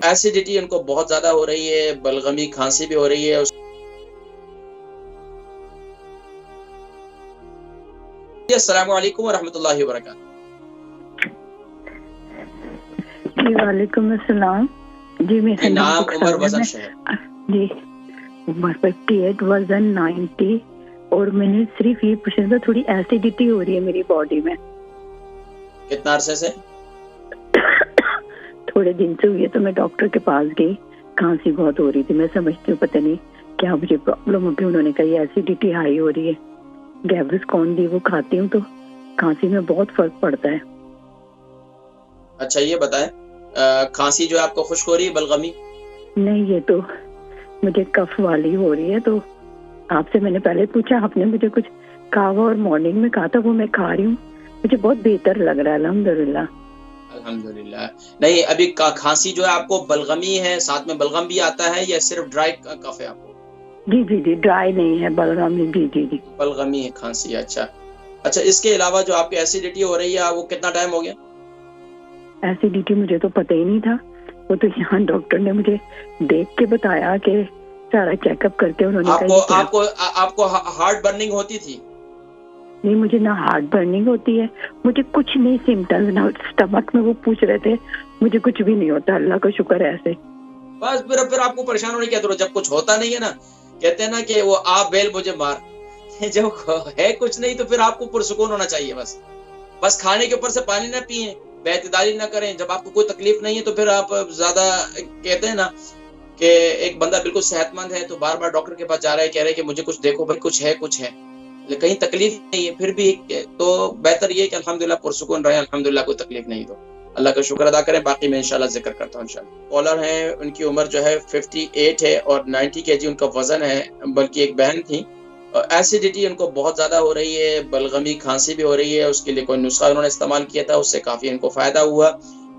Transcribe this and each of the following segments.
Acidity ان کو بہت زیادہ ہو رہی ہے، بلغمی کھانسی بھی ہو رہی ہے. السلام علیکم ورحمۃ اللہ وبرکاتہ. جی وعلیکم السلام. جی میرا نام، عمر، وزن، شہر؟ جی عمر 58، وزن 90. اور میں نے صرف یہ پوچھنا تھا، تھوڑی ایسیڈیٹی ہو رہی ہے میری باڈی میں. کتنا عرصے سے؟ تھوڑے دن سے ہوئی ہے. تو میں ڈاکٹر کے پاس گئی، کھانسی بہت ہو رہی تھی. میں سمجھتی ہوں پتہ نہیں کیا مجھے پرابلم ہوگی. انہوں نے کہا یہ ایسیڈیٹی ہائی ہو رہی ہے. گیوسکون دی وہ کھاتی ہوں تو کھانسی میں بہت فرق پڑتا ہے. اچھا یہ بتائیں، کھانسی جو ہے آپ کو خشک ہو رہی ہے، بلغمی؟ نہیں، یہ تو مجھے کف والی ہو رہی ہے. تو آپ سے میں نے پہلے پوچھا، آپ نے مجھے کچھ کہوا اور مارننگ میں کہا تھا، وہ میں کھا رہی ہوں. مجھے بہت بہتر لگ رہا ہے الحمدللہ. الحمدللہ. نہیں، ابھی کھانسی جو ہے آپ کو بلغمی ہے، ساتھ میں بلغم بھی آتا ہے یا صرف ڈرائی کف ہے آپ کو؟ جی جی جی، ڈرائی نہیں ہے، بلغمی. جی جی جی، بلغمی ہے کھانسی. اچھا، اس کے علاوہ جو آپ کی ایسیڈیٹی ہو رہی ہے وہ کتنا ٹائم ہو گیا؟ ایسیڈیٹی مجھے تو پتہ ہی نہیں تھا. وہ تو یہاں ڈاکٹر نے مجھے دیکھ کے بتایا کہ سارا چیک اپ کر کے انہوں نے کہا آپ کو ہارٹ برننگ ہوتی تھی؟ نہیں، مجھے نہ ہارٹ برننگ ہوتی ہے، مجھے کچھ نہیں سمٹمز. نہ اسٹمک میں وہ پوچھ رہے تھے، مجھے کچھ بھی نہیں ہوتا، اللہ کا شکر ہے. ایسے بس پھر آپ کو پریشان ہونے کی ضرورت. جب کچھ ہوتا نہیں ہے نا، کہتے ہیں نا کہ وہ آپ بیل مجھے مار. جب ہے کچھ نہیں تو پھر آپ کو پرسکون ہونا چاہیے. بس کھانے کے اوپر سے پانی نہ پیئیں، بے اعتدالی نہ کریں. جب آپ کو کوئی تکلیف نہیں ہے تو پھر آپ زیادہ، کہتے ہیں نا کہ ایک بندہ بالکل صحت مند ہے تو بار بار ڈاکٹر کے پاس جا رہا ہے، کہہ رہے کہ مجھے کچھ دیکھو بھائی، کچھ ہے کہیں تکلیف نہیں ہے پھر بھی تو بہتر یہ کہ الحمدللہ پرسکون رہے. الحمدللہ کوئی تکلیف نہیں تو اللہ کا شکر ادا کریں. باقی میں انشاءاللہ ذکر کرتا ہوں انشاءاللہ. کالر ہیں، ان کی عمر جو ہے 58 ہے اور 90 kg ان کا وزن ہے، بلکہ ایک بہن تھی. ایسیڈیٹی ان کو بہت زیادہ ہو رہی ہے، بلغمی کھانسی بھی ہو رہی ہے. اس کے لیے کوئی نسخہ انہوں نے استعمال کیا تھا، اس سے کافی ان کو فائدہ ہوا.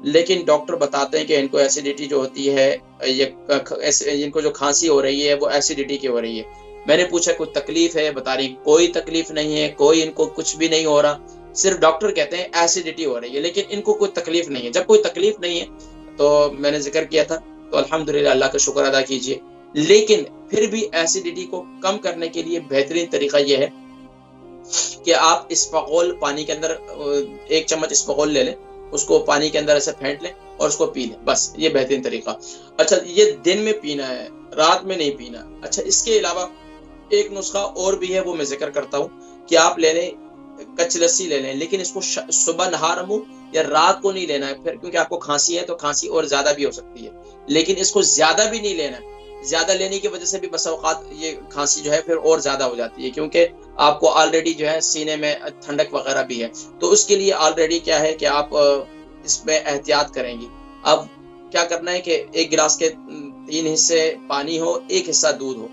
لیکن ڈاکٹر بتاتے ہیں کہ ان کو ایسیڈیٹی جو ہوتی ہے، ان کو جو کھانسی ہو رہی ہے وہ ایسیڈیٹی کی ہو رہی ہے. میں نے پوچھا کوئی تکلیف ہے؟ بتا رہی کوئی تکلیف نہیں ہے، کوئی ان کو کچھ بھی نہیں ہو رہا. صرف ڈاکٹر کہتے ہیں ایسیڈیٹی ہو رہی ہے، لیکن ان کو کوئی تکلیف نہیں ہے. جب کوئی تکلیف نہیں ہے تو میں نے ذکر کیا تھا تو الحمدللہ اللہ کا شکر ادا کیجئے. لیکن پھر بھی ایسیڈیٹی کو کم کرنے کے لیے بہترین طریقہ یہ ہے کہ آپ اسفغول پانی کے اندر 1 چمچ اسفغول لے لیں، اس کو پانی کے اندر ایسے پھینٹ لیں اور اس کو پی لیں. بس یہ بہترین طریقہ. اچھا، یہ دن میں پینا ہے، رات میں نہیں پینا. اچھا، اس کے علاوہ ایک نسخہ اور بھی ہے، وہ میں ذکر کرتا ہوں کہ آپ لے لیں کچی لسی لے لیں، لیکن اس کو صبح نہار منہ یا رات کو نہیں لینا ہے پھر، کیونکہ آپ کو کھانسی ہے تو کھانسی اور زیادہ بھی ہو سکتی ہے. لیکن اس کو زیادہ بھی نہیں لینا ہے. زیادہ لینے کی وجہ سے بھی بس اوقات یہ کھانسی جو ہے پھر اور زیادہ ہو جاتی ہے، کیونکہ آپ کو آلریڈی جو ہے سینے میں ٹھنڈک وغیرہ بھی ہے. تو اس کے لیے آلریڈی کیا ہے کہ آپ اس میں احتیاط کریں گی. اب کیا کرنا ہے کہ 1 گلاس کے 3 حصے پانی ہو، 1 حصہ دودھ ہو،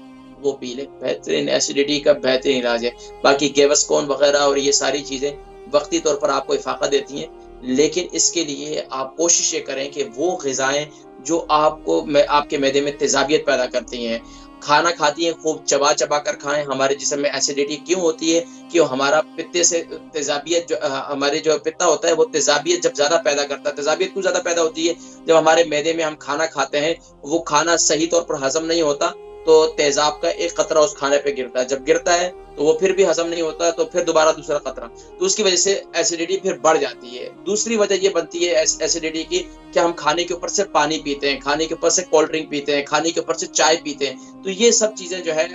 وہ پی لیں. بہترین ایسیڈیٹی کا بہترین علاج ہے. باقی گیوسکون وغیرہ اور یہ ساری چیزیں وقتی طور پر آپ کو افاقہ دیتی ہیں، لیکن اس کے لیے آپ کوشش یہ کریں کہ وہ غذائیں جو آپ کے معدے میں تیزابیت پیدا کرتی ہیں، کھانا کھاتی ہیں خوب چبا چبا کر کھائیں. ہمارے جسم میں ایسیڈیٹی کیوں ہوتی ہے کہ ہمارا پتے سے تیزابیت، جو ہمارے جو پتا ہوتا ہے وہ تیزابیت جب زیادہ پیدا کرتا ہے. تیزابیت کیوں زیادہ پیدا ہوتی ہے؟ جب ہمارے معدے میں ہم کھانا کھاتے ہیں، وہ کھانا صحیح طور پر ہضم نہیں ہوتا تو تیزاب کا ایک قطرہ اس کھانے پہ گرتا ہے. جب گرتا ہے تو وہ پھر بھی ہضم نہیں ہوتا تو پھر دوبارہ دوسرا قطرہ، تو اس کی وجہ سے ایسیڈیٹی پھر بڑھ جاتی ہے. دوسری وجہ یہ بنتی ہے ایسیڈیٹی کی کہ ہم کھانے کے اوپر سے پانی پیتے ہیں، کھانے کے اوپر سے کولڈ ڈرنک پیتے ہیں، کھانے کے اوپر سے چائے پیتے ہیں. تو یہ سب چیزیں جو ہے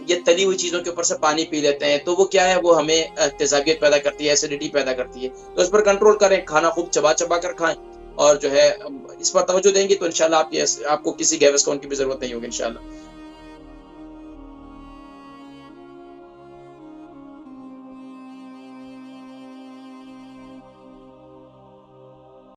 یہ تلی ہوئی چیزوں کے اوپر سے پانی پی لیتے ہیں، تو وہ کیا ہے، وہ ہمیں تیزابیت پیدا کرتی ہے، ایسیڈیٹی پیدا کرتی ہے. تو اس پر کنٹرول کریں، کھانا خوب چبا چبا کر کھائیں اور جو ہے اس پر توجہ دیں گے تو انشاءاللہ آپ کو کسی گیوسکون کی بھی ضرورت نہیں ہوگی انشاءاللہ.